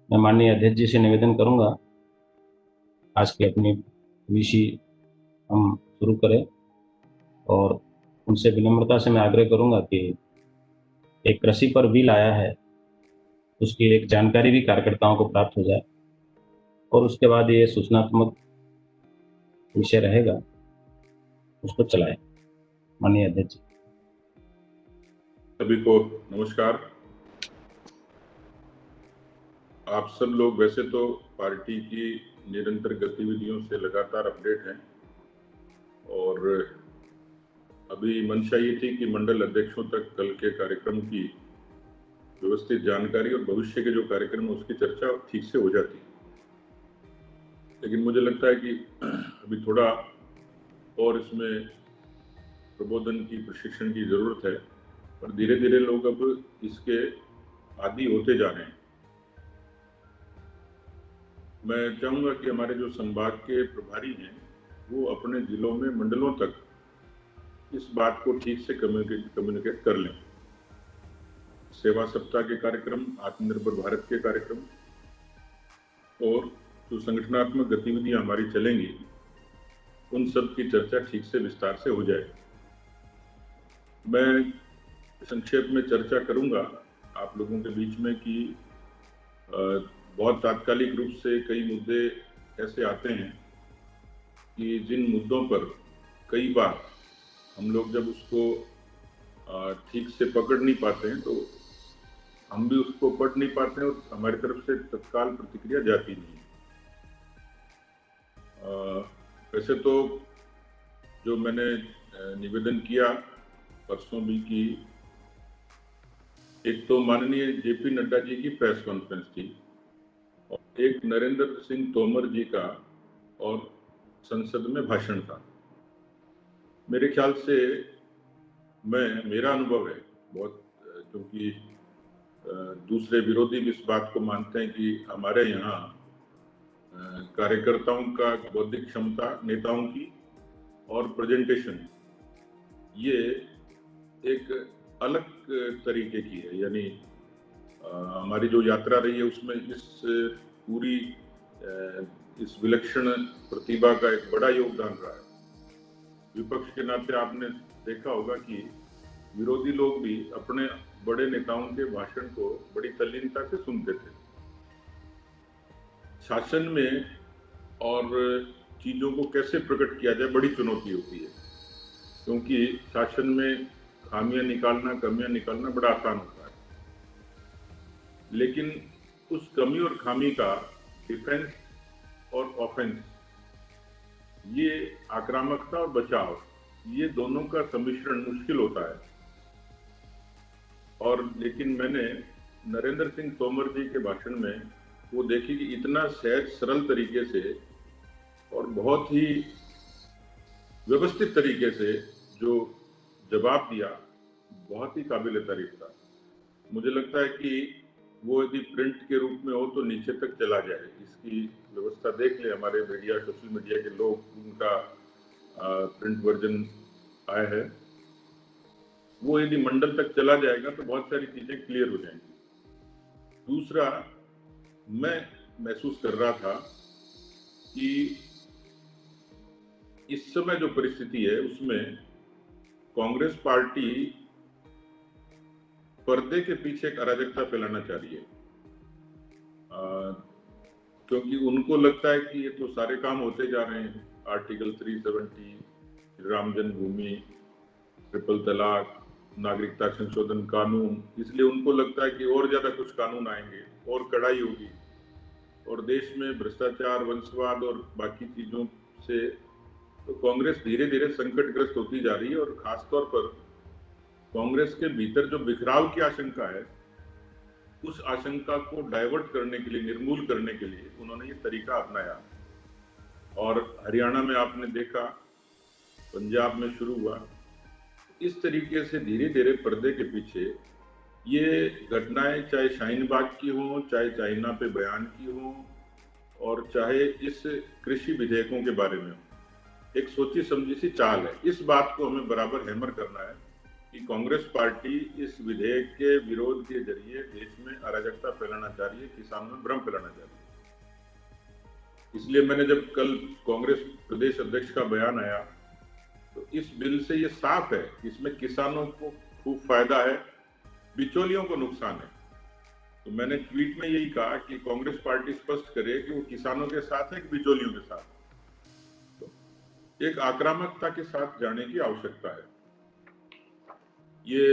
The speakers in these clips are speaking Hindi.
मैं माननीय अध्यक्ष जी से निवेदन करूंगा आज की अपनी वीसी हम शुरू करें और उनसे विनम्रता से मैं आग्रह करूंगा कि एक कृषि पर बिल आया है, उसकी एक जानकारी भी कार्यकर्ताओं को प्राप्त हो जाए और उसके बाद ये सूचनात्मक विषय रहेगा, उसको चलाएं। माननीय अध्यक्ष जी। सभी को नमस्कार। आप सब लोग वैसे तो पार्टी की निरंतर गतिविधियों से लगातार अपडेट हैं और अभी मंशा ये थी कि मंडल अध्यक्षों तक कल के कार्यक्रम की व्यवस्थित जानकारी और भविष्य के जो कार्यक्रम है उसकी चर्चा ठीक से हो जाती, लेकिन मुझे लगता है कि अभी थोड़ा और इसमें प्रबोधन की, प्रशिक्षण की जरूरत है और धीरे धीरे लोग अब इसके आदी होते जा रहे हैं। मैं चाहूंगा कि हमारे जो संभाग के प्रभारी हैं वो अपने जिलों में, मंडलों तक इस बात को ठीक से कम्युनिकेट कर लें। सेवा सप्ताह के कार्यक्रम, आत्मनिर्भर भारत के कार्यक्रम और जो संगठनात्मक गतिविधियां हमारी चलेंगी उन सब की चर्चा ठीक से विस्तार से हो जाए। मैं संक्षेप में चर्चा करूंगा आप लोगों के बीच में कि बहुत तात्कालिक रूप से कई मुद्दे ऐसे आते हैं कि जिन मुद्दों पर कई बार हम लोग जब उसको ठीक से पकड़ नहीं पाते हैं तो हम भी उसको पढ़ नहीं पाते हैं और हमारी तरफ से तत्काल प्रतिक्रिया जाती नहीं। वैसे तो जो मैंने निवेदन किया परसों भी कि एक तो माननीय जेपी नड्डा जी की प्रेस कॉन्फ्रेंस थी और एक नरेंद्र सिंह तोमर जी का और संसद में भाषण था। मेरे ख्याल से मेरा अनुभव है बहुत, क्योंकि दूसरे विरोधी भी इस बात को मानते हैं कि हमारे यहाँ कार्यकर्ताओं का बौद्धिक क्षमता, नेताओं की और प्रेजेंटेशन ये एक अलग तरीके की है। यानी हमारी जो यात्रा रही है उसमें पूरी इस विलक्षण प्रतिभा का एक बड़ा योगदान रहा है। विपक्ष के नाते आपने देखा होगा कि विरोधी लोग भी अपने बड़े नेताओं के भाषण को बड़ी तल्लीनता से सुनते थे। शासन में और चीजों को कैसे प्रकट किया जाए बड़ी चुनौती होती है, क्योंकि शासन में खामियां निकालना, कमियां निकालना बड़ा आसान होता है, लेकिन उस कमी और खामी का डिफेंस और ऑफेंस, ये आक्रामकता और बचाव, ये दोनों का सम्मिश्रण मुश्किल होता है। और लेकिन मैंने नरेंद्र सिंह तोमर जी के भाषण में वो देखी कि इतना सहज सरल तरीके से और बहुत ही व्यवस्थित तरीके से जो जवाब दिया, बहुत ही काबिल तारीफ था। मुझे लगता है कि वो यदि प्रिंट के रूप में हो तो नीचे तक चला जाए। इसकी व्यवस्था देख ले हमारे मीडिया, सोशल मीडिया के लोग, उनका प्रिंट वर्जन आया है, वो यदि मंडल तक चला जाएगा तो बहुत सारी चीजें क्लियर हो जाएंगी। दूसरा, मैं महसूस कर रहा था कि इस समय जो परिस्थिति है उसमें कांग्रेस पार्टी पर्दे के पीछे एक अराजकता फैलाना चाह रही है, क्योंकि उनको लगता है कि ये तो सारे काम होते जा रहे हैं। आर्टिकल 370, राम जन्मभूमि, ट्रिपल तलाक, नागरिकता संशोधन कानून, इसलिए उनको लगता है कि और ज्यादा कुछ कानून आएंगे और कड़ाई होगी और देश में भ्रष्टाचार, वंशवाद और बाकी चीजों से तो कांग्रेस धीरे धीरे संकटग्रस्त होती जा रही है। और खासतौर पर कांग्रेस के भीतर जो बिखराव की आशंका है, उस आशंका को डाइवर्ट करने के लिए, निर्मूल करने के लिए उन्होंने ये तरीका अपनाया। और हरियाणा में आपने देखा, पंजाब में शुरू हुआ। इस तरीके से धीरे धीरे पर्दे के पीछे ये घटनाएं, चाहे शाहीन बाग की हो, चाहे चाइना पे बयान की हो, और चाहे इस कृषि विधेयकों के बारे में हो, एक सोची समझी सी चाल है। इस बात को हमें बराबर हैमर करना है कि कांग्रेस पार्टी इस विधेयक के विरोध के जरिए देश में अराजकता फैलाना चाह रही है, किसानों में भ्रम फैलाना चाह रही है। इसलिए मैंने जब कल कांग्रेस प्रदेश अध्यक्ष का बयान आया तो इस बिल से ये साफ है कि इसमें किसानों को खूब फायदा है, बिचौलियों को नुकसान है। तो मैंने ट्वीट में यही कहा कि कांग्रेस पार्टी स्पष्ट करे कि वो किसानों के साथ है कि बिचौलियों के साथ। तो एक आक्रामकता के साथ जाने की आवश्यकता है। ये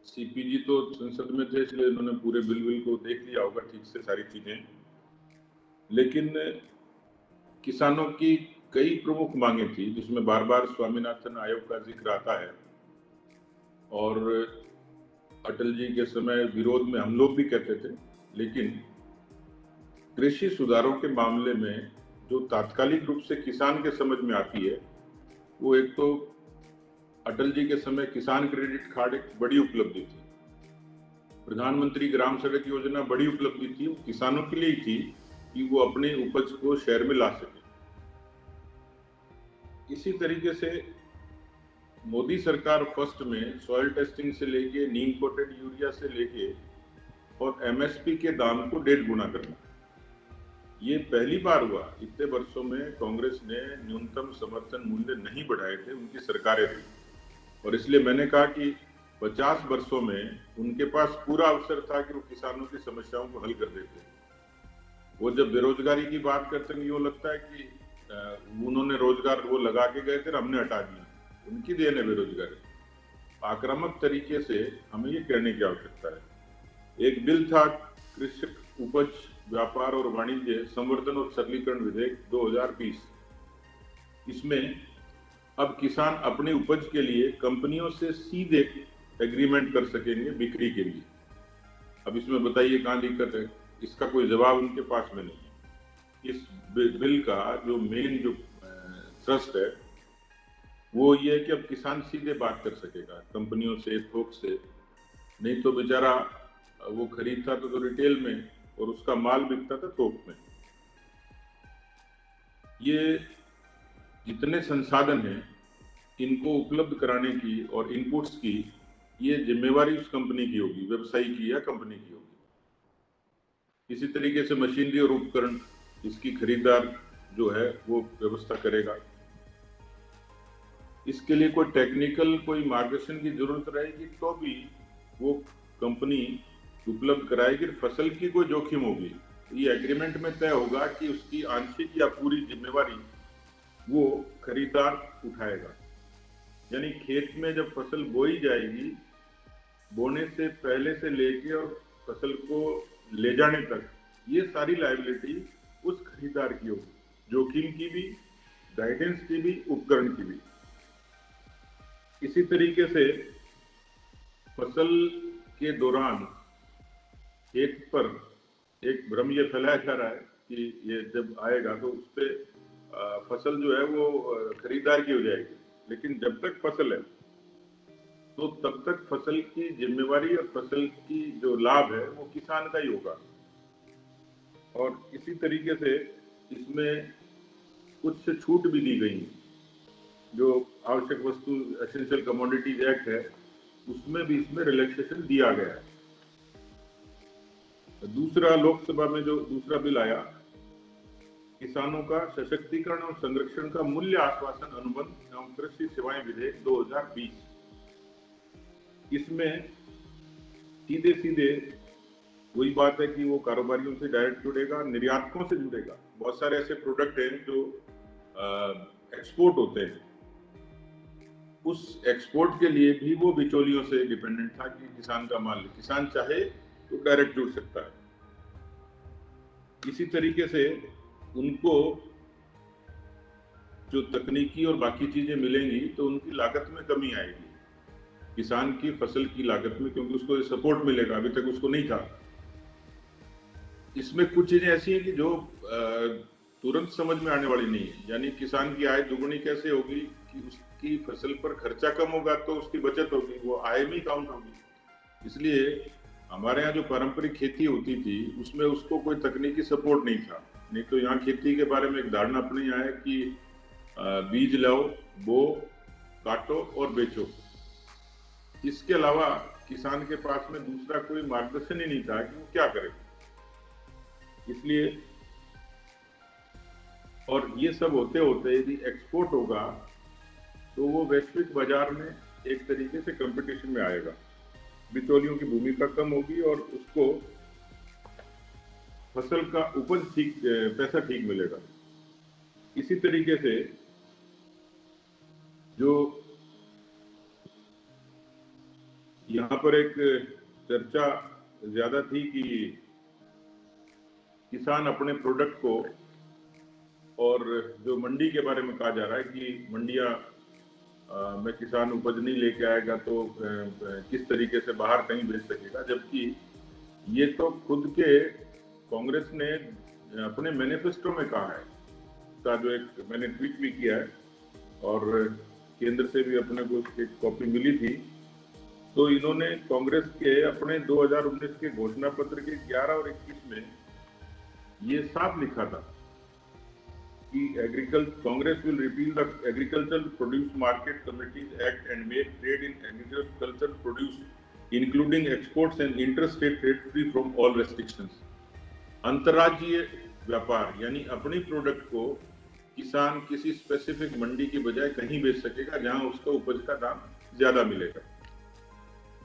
सीपीजी तो संसद में थे, इसलिए उन्होंने पूरे बिल को देख लिया होगा ठीक से सारी चीजें, लेकिन किसानों की कई प्रमुख मांगे थी जिसमें बार बार स्वामीनाथन आयोग का जिक्र आता है और अटल जी के समय विरोध में हम लोग भी कहते थे। लेकिन कृषि सुधारों के मामले में जो तात्कालिक रूप से किसान के समझ में आती है वो एक तो अटल जी के समय किसान क्रेडिट कार्ड एक बड़ी उपलब्धि थी, प्रधानमंत्री ग्राम सड़क योजना बड़ी उपलब्धि थी, वो किसानों के लिए ही थी कि वो अपने उपज को शहर में ला सके। इसी तरीके से मोदी सरकार फर्स्ट में सॉइल टेस्टिंग से लेके नीम कोटेड यूरिया से लेके और एमएसपी के दाम को 1.5 गुना करना, ये पहली बार हुआ। इतने वर्षों में कांग्रेस ने न्यूनतम समर्थन मूल्य नहीं बढ़ाए थे, उनकी सरकारें थी, और इसलिए मैंने कहा कि 50 वर्षों में उनके पास पूरा अवसर था कि वो किसानों की समस्याओं को हल कर देते। वो जब बेरोजगारी की बात करते हैं यूँ लगता है कि उन्होंने रोजगार वो लगा के गए थे, हमने हटा दिया, उनकी देन है बेरोजगारी। आक्रामक तरीके से हमें ये कहने की आवश्यकता है। एक बिल था कृषक उपज व्यापार और वाणिज्य संवर्धन और सरलीकरण विधेयक 2020। इसमें अब किसान अपनी उपज के लिए कंपनियों से सीधे एग्रीमेंट कर सकेंगे बिक्री के लिए। अब इसमें बताइए कहाँ दिक्कत है? इसका कोई जवाब उनके पास में नहीं है। इस बिल का जो मेन जो थ्रस्ट है वो ये है कि अब किसान सीधे बात कर सकेगा कंपनियों से, थोक से। नहीं तो बेचारा वो खरीदता तो रिटेल में और उसका माल बिकता था थोक में। ये जितने संसाधन हैं इनको उपलब्ध कराने की और इनपुट्स की ये जिम्मेवारी उस कंपनी की होगी, व्यवसायी की या कंपनी की होगी। इसी तरीके से मशीनरी और उपकरण, इसकी खरीदार जो है वो व्यवस्था करेगा। इसके लिए कोई टेक्निकल कोई मार्गदर्शन की जरूरत रहेगी तो भी वो कंपनी उपलब्ध कराएगी। फसल की कोई जोखिम होगी ये एग्रीमेंट में तय होगा कि उसकी आंशिक या पूरी जिम्मेवारी वो खरीदार उठाएगा। यानी खेत में जब फसल बोई जाएगी, बोने से पहले से लेके और फसल को ले जाने तक ये सारी लायबिलिटी उस खरीदार की होगी, जोखिम की भी, गाइडेंस की भी, उपकरण की भी। इसी तरीके से फसल के दौरान खेत पर एक भ्रम ये फैलाया जा रहा है कि ये जब आएगा तो उस पे फसल जो है वो खरीदार की हो जाएगी, लेकिन जब तक फसल है तो तब तक फसल की जिम्मेवारी और फसल की जो लाभ है वो किसान का ही होगा। और इसी तरीके से इसमें कुछ से छूट भी दी गई है। जो आवश्यक वस्तु एसेंशियल कमोडिटीज एक्ट है उसमें भी इसमें रिलैक्सेशन दिया गया है। दूसरा लोकसभा में जो दूसरा बिल आया, किसानों का सशक्तिकरण और संरक्षण का मूल्य आश्वासन अनुबंध एवं कृषि सेवाएं विधेयक 2020। इसमें सीधे सीधे वही बात है कि वो कारोबारियों से डायरेक्ट जुड़ेगा, निर्यातकों से जुड़ेगा। बहुत सारे ऐसे प्रोडक्ट हैं जो एक्सपोर्ट होते हैं, उस एक्सपोर्ट के लिए भी वो बिचौलियों से डिपेंडेंट था कि किसान का माल, किसान चाहे तो डायरेक्ट जुड़ सकता है। इसी तरीके से उनको जो तकनीकी और बाकी चीजें मिलेंगी तो उनकी लागत में कमी आएगी, किसान की फसल की लागत में, क्योंकि उसको सपोर्ट मिलेगा, अभी तक उसको नहीं था। इसमें कुछ चीजें ऐसी हैं कि जो तुरंत समझ में आने वाली नहीं है। यानी किसान की आय दुगुनी कैसे होगी कि उसकी फसल पर खर्चा कम होगा तो उसकी बचत होगी, वो आय में काउंट होगी। इसलिए हमारे यहाँ जो पारंपरिक खेती होती थी उसमें उसको कोई तकनीकी सपोर्ट नहीं था। नहीं तो यहाँ खेती के बारे में एक धारणा अपने यहाँ है कि बीज लाओ, बो, काटो और बेचो, इसके अलावा किसान के पास में दूसरा कोई मार्गदर्शन ही नहीं था कि वो क्या करे। इसलिए और ये सब होते होते यदि एक्सपोर्ट होगा तो वो वैश्विक बाजार में एक तरीके से कंपटीशन में आएगा, बिचौलियों की भूमिका कम होगी और उसको फसल का उपज ठीक, पैसा ठीक मिलेगा। इसी तरीके से जो यहाँ पर एक चर्चा ज्यादा थी कि किसान अपने प्रोडक्ट को, और जो मंडी के बारे में कहा जा रहा है कि मंडियां में किसान उपज नहीं लेके आएगा तो किस तरीके से बाहर कहीं बेच सकेगा, जबकि ये तो खुद के कांग्रेस ने अपने मैनिफेस्टो में कहा है। का जो एक मैंने ट्वीट भी किया है और केंद्र से भी अपने को उसकी कॉपी मिली थी, तो इन्होंने कांग्रेस के अपने 2019 के घोषणा पत्र के 11 और 21 में ये साफ लिखा था कि Congress will repeal the agricultural produce market committees act and make trade in agricultural produce including exports and interstate trade free from all restrictions. अंतर्राज्यीय व्यापार यानी अपनी प्रोडक्ट को किसान किसी स्पेसिफिक मंडी की बजाय कहीं बेच सकेगा जहां उसका उपज का दाम ज्यादा मिलेगा।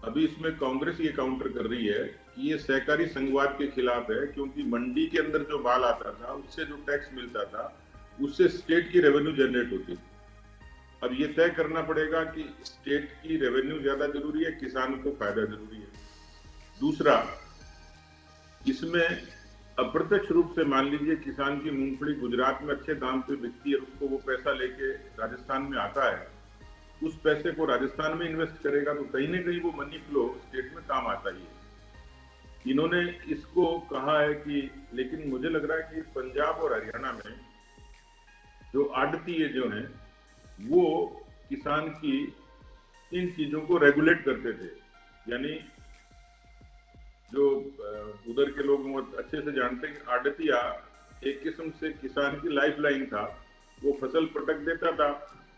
अभी इसमें कांग्रेस ये काउंटर कर रही है कि ये सहकारी संघवाद के खिलाफ है, क्योंकि मंडी के अंदर जो माल आता था उससे जो टैक्स मिलता था उससे स्टेट की रेवेन्यू जनरेट होती। अब ये तय करना पड़ेगा कि स्टेट की रेवेन्यू ज्यादा जरूरी है, किसान को फायदा जरूरी है। दूसरा, इसमें अप्रत्यक्ष रूप से मान लीजिए किसान की मूंगफली गुजरात में अच्छे दाम पे बिकती है, उसको वो पैसा लेके राजस्थान में आता है, उस पैसे को राजस्थान में इन्वेस्ट करेगा तो कहीं ना कहीं वो मनी फ्लो स्टेट में काम आता ही है। इन्होंने इसको कहा है कि, लेकिन मुझे लग रहा है कि पंजाब और हरियाणा में जो आड़तीये जो हैं वो किसान की इन चीजों को रेगुलेट करते थे। यानी जो उधर के लोग अच्छे से जानते हैं कि आड़तिया एक किस्म से किसान की लाइफ लाइन था। वो फसल पटक देता था,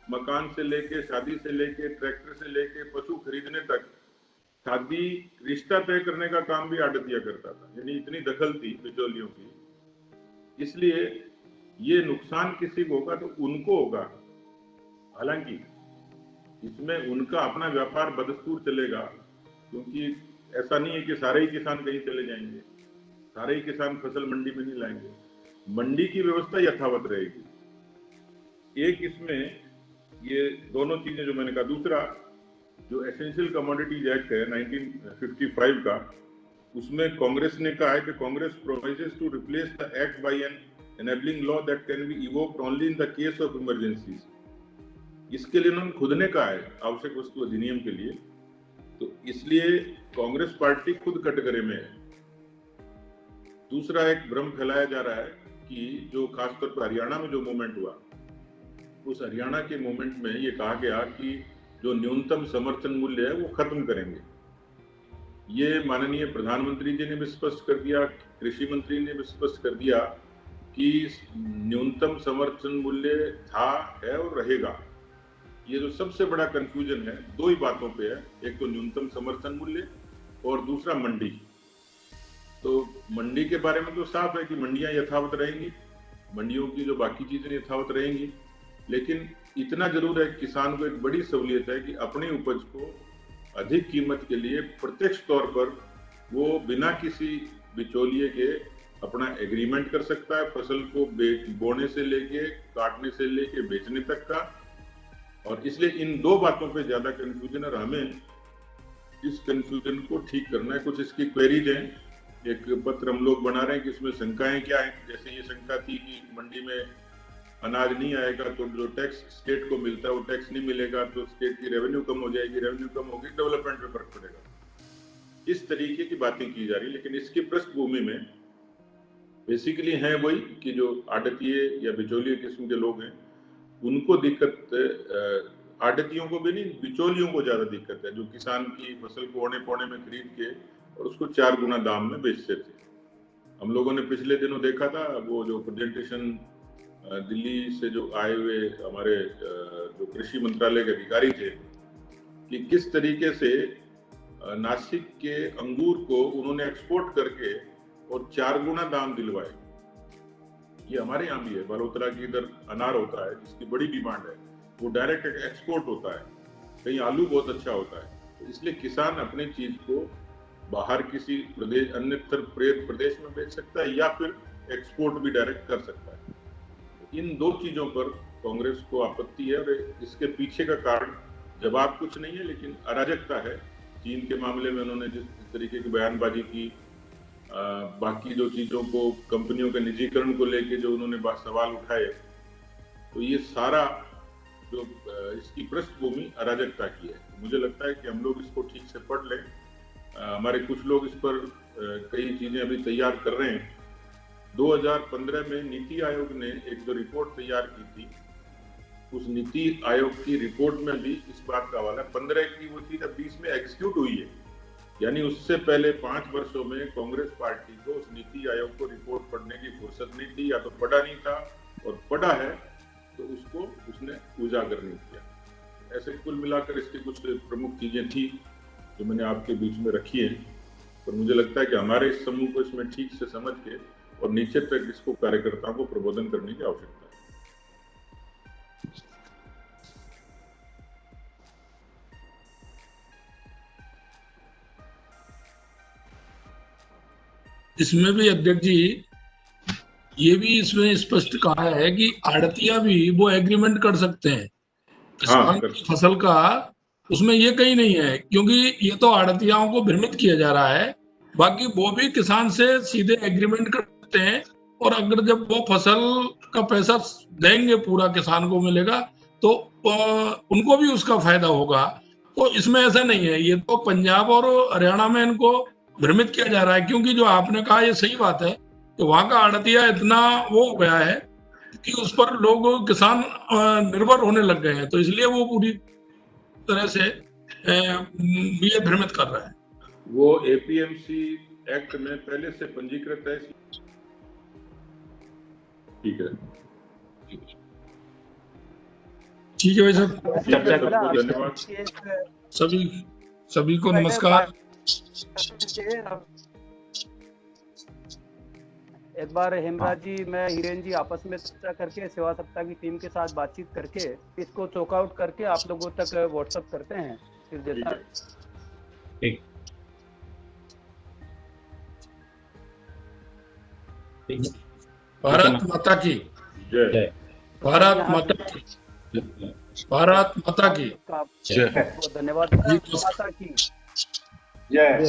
मकान से लेके, शादी से लेके, ट्रैक्टर से लेके, पशु खरीदने तक, शादी रिश्ता तय करने का काम भी आड़तिया करता था। यानी इतनी दखल थी बिचौलियों की। इसलिए ये नुकसान किसी को होगा तो उनको होगा। हालांकि इसमें उनका अपना व्यापार बदस्तूर चलेगा, क्योंकि ऐसा नहीं है कि सारे ही किसान कहीं चले जाएंगे, सारे ही किसान फसल मंडी में नहीं लाएंगे, मंडी की व्यवस्था यथावत रहेगी। एक इसमें ये दोनों चीजें जो मैंने कहा। दूसरा, जो एसेंशियल कमोडिटीज एक्ट है 1955 का, उसमें कांग्रेस ने कहा है कि Congress promises to replace the act by an enabling law that can be evoked only in the case of emergencies. इसके लिए उन्होंने खुद ने कहा है आवश्यक वस्तु अधिनियम के लिए। तो इसलिए कांग्रेस पार्टी खुद कटघरे में है। दूसरा, एक भ्रम फैलाया जा रहा है कि जो खासतौर पर हरियाणा में जो मूवमेंट हुआ, उस हरियाणा के मूवमेंट में ये कहा गया कि जो न्यूनतम समर्थन मूल्य है वो खत्म करेंगे। ये माननीय प्रधानमंत्री जी ने भी स्पष्ट कर दिया, कृषि मंत्री ने भी स्पष्ट कर दिया कि न्यूनतम समर्थन मूल्य था, है और रहेगा। ये जो सबसे बड़ा कंफ्यूजन है दो ही बातों पे है, एक तो न्यूनतम समर्थन मूल्य और दूसरा मंडी। तो मंडी के बारे में तो साफ है कि मंडियां यथावत रहेंगी, मंडियों की जो बाकी चीजें यथावत रहेंगी, लेकिन इतना जरूर है किसान को एक बड़ी सहूलियत है कि अपनी उपज को अधिक कीमत के लिए प्रत्यक्ष तौर पर वो बिना किसी बिचौलिए के अपना एग्रीमेंट कर सकता है, फसल को बोने से लेके, काटने से लेके बेचने तक का। और इसलिए इन दो बातों पे ज्यादा कंफ्यूजन है और हमें इस कंफ्यूजन को ठीक करना है। कुछ इसकी क्वेरीज हैं, एक पत्र हम लोग बना रहे हैं कि इसमें शंकाएं क्या है। जैसे ये शंका थी कि मंडी में अनाज नहीं आएगा तो जो टैक्स स्टेट को मिलता है वो टैक्स नहीं मिलेगा, तो स्टेट की रेवेन्यू कम हो जाएगी, रेवेन्यू कम होगी, डेवलपमेंट पे फर्क पड़ेगा। इस तरीके की बातें की जा रही, लेकिन इसकी पृष्ठभूमि में बेसिकली है वही कि जो आड़तीय या बिचौलिए किस्म के लोग हैं उनको दिक्कत, आड़तियों को भी नहीं, बिचौलियों को ज्यादा दिक्कत है, जो किसान की फसल को औने पौने में खरीद के और उसको 4 गुना दाम में बेचते थे। हम लोगों ने पिछले दिनों देखा था वो जो प्रेजेंटेशन दिल्ली से जो आए हुए हमारे जो कृषि मंत्रालय के अधिकारी थे, कि किस तरीके से नासिक के अंगूर को उन्होंने एक्सपोर्ट करके और 4 गुना दाम दिलवाए। ये हमारे यहाँ भी है, बलोतरा की इधर अनार होता है जिसकी बड़ी डिमांड है, वो डायरेक्ट एक्सपोर्ट होता है। कहीं आलू बहुत अच्छा होता है, तो इसलिए किसान अपनी चीज को बाहर किसी प्रदेश अन्य प्रदेश में बेच सकता है या फिर एक्सपोर्ट भी डायरेक्ट कर सकता है। इन दो चीजों पर कांग्रेस को आपत्ति है और इसके पीछे का कारण जवाब कुछ नहीं है, लेकिन अराजकता है। चीन के मामले में उन्होंने जिस तरीके की बयानबाजी की, बाकी जो चीजों को कंपनियों के निजीकरण को लेके जो उन्होंने सवाल उठाए, तो ये सारा जो इसकी पृष्ठभूमि अराजकता की है। मुझे लगता है कि हम लोग इसको ठीक से पढ़ लें। हमारे कुछ लोग इस पर कई चीजें अभी तैयार कर रहे हैं। 2015 में नीति आयोग ने एक जो रिपोर्ट तैयार की थी, उस नीति आयोग की रिपोर्ट में भी इस बात का हवाला 15 की वो चीज अब 20 में एग्जीक्यूट हुई है। यानी उससे पहले 5 वर्षों में कांग्रेस पार्टी को उस नीति आयोग को रिपोर्ट पढ़ने की फुर्सत नहीं थी, या तो पढ़ा नहीं था, और पढ़ा है तो उसको उसने उजागर नहीं किया। ऐसे कुल मिलाकर इसकी कुछ प्रमुख चीजें थी जो मैंने आपके बीच में रखी है, पर मुझे लगता है कि हमारे इस समूह को इसमें ठीक से समझ के और नीचे तक इसको कार्यकर्ताओं को प्रबोधन करने की आवश्यकता है। इसमें भी अध्यक्ष जी ये भी इसमें स्पष्ट कहा है कि आड़तिया भी वो एग्रीमेंट कर सकते हैं किसान की फसल का, उसमें ये कहीं नहीं है, क्योंकि ये तो आड़तियाओं को भ्रमित किया जा रहा है। बाकी वो भी किसान से सीधे एग्रीमेंट करते हैं, और अगर जब वो फसल का पैसा देंगे पूरा किसान को मिलेगा तो उनको भी उसका फायदा होगा। तो इसमें ऐसा नहीं है, ये तो पंजाब और हरियाणा में इनको भ्रमित किया जा रहा है, क्योंकि जो आपने कहा ये सही बात है कि वहां का आड़तिया इतना वो हो गया है कि उस पर लोग किसान निर्भर होने लग गए हैं, तो इसलिए वो पूरी तरह से ये भ्रमित कर रहा है। वो एपीएमसी एक्ट में पहले से पंजीकृत है। ठीक है, ठीक है भाई साहब, धन्यवाद। सभी को नमस्कार। एक बार हेमराज जी, मैं हिरेन जी आपस में चर्चा करके सेवा सप्ताह की टीम के साथ बातचीत करके इसको चौकआउट करके आप लोगों तक व्हाट्सएप करते हैं फिर जैसा। ठीक, भारत माता की जय। भारत माता की भारत माता की धन्यवाद। माता की जय।